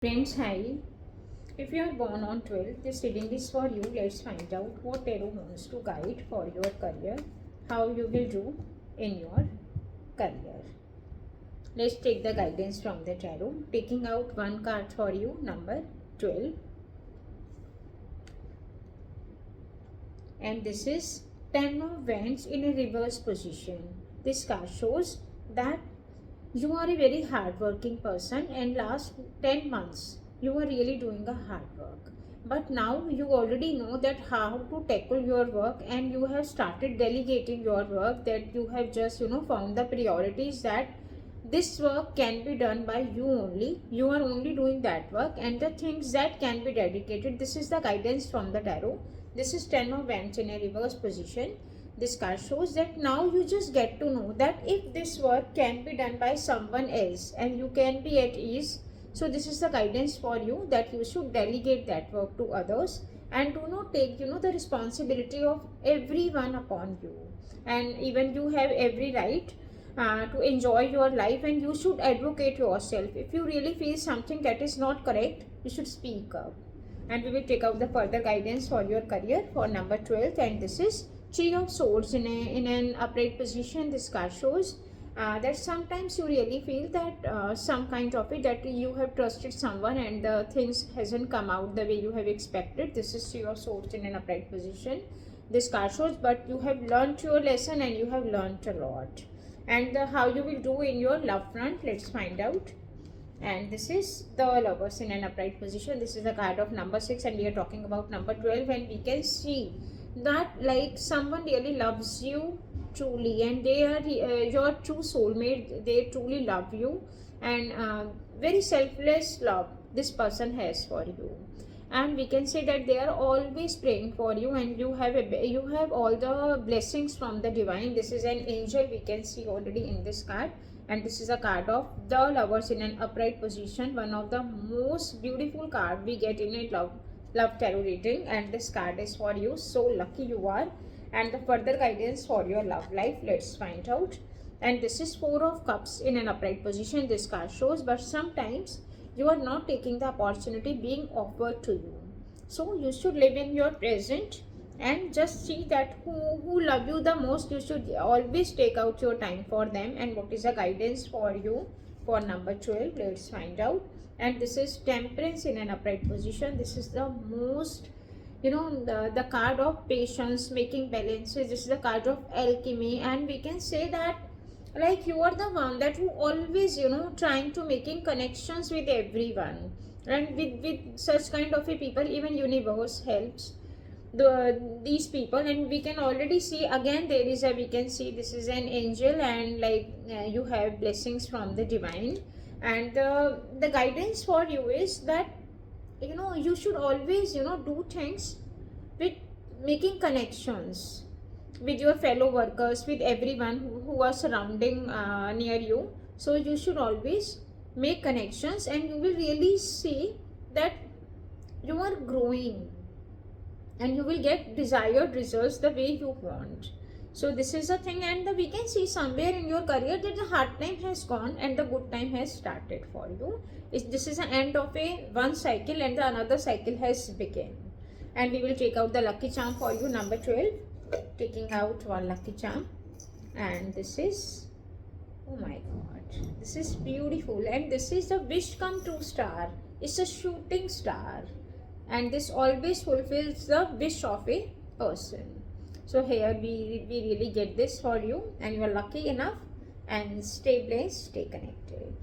Friends, hi. If you are born on 12th, this reading is for you. Let's find out what tarot wants to guide for your career, how you will do in your career. Let's take the guidance from the tarot. Taking out one card for you, number 12. And this is 10 of Wands in a reverse position. This card shows that you are a very hardworking person, and last 10 months you are really doing a hard work, but now you already know that how to tackle your work, and you have started delegating your work, that you have just found the priorities that this work can be done by you only. You are only doing that work and the things that can be dedicated. This is the guidance from the tarot. This is 10 of Wands in a reverse position. This card shows that now you just get to know that if this work can be done by someone else and you can be at ease. So this is the guidance for you, that you should delegate that work to others and do not take the responsibility of everyone upon you. And even you have every right to enjoy your life, and you should advocate yourself. If you really feel something that is not correct, you should speak up. And we will take out the further guidance for your career for number 12, and this is Three of Swords in an upright position. This card shows that sometimes you really feel that some kind of it, that you have trusted someone and the things hasn't come out the way you have expected. This is Three of Swords in an upright position. This card shows, but you have learned your lesson and you have learned a lot. And how you will do in your love front, let's find out. And this is the Lovers in an upright position. This is the card of number 6, and we are talking about number 12, and we can see that like someone really loves you truly, and they are your true soulmate. They truly love you, and very selfless love this person has for you. And we can say that they are always praying for you, and you have all the blessings from the divine. This is an angel, we can see already in this card. And this is a card of the Lovers in an upright position, one of the most beautiful card we get in a love tarot reading. And this card is for you, so lucky you are. And the further guidance for your love life, let's find out. And this is Four of Cups in an upright position. This card shows, but sometimes you are not taking the opportunity being offered to you, so you should live in your present and just see that who love you the most. You should always take out your time for them. And what is the guidance for you for number 12, let's find out. And this is Temperance in an upright position. This is the most the card of patience, making balances. This is the card of alchemy, and we can say that like you are the one that who always trying to making connections with everyone, and with such kind of a people, even universe helps these people. And we can already see again, there is a, we can see this is an angel, and like you have blessings from the divine. And the guidance for you is that you should always do things with making connections with your fellow workers, with everyone who are surrounding near you. So you should always make connections, and you will really see that you are growing and you will get desired results the way you want. So this is a thing. And we can see somewhere in your career that the hard time has gone and the good time has started for you. This is the end of one cycle, and the another cycle has begun. And we will take out the lucky charm for you, number 12. Taking out one lucky charm, and this is, oh my god, this is beautiful. And this is the wish come true star. It's a shooting star, and this always fulfills the wish of a person. So here we really get this for you, and you are lucky enough. And stay blessed, stay connected.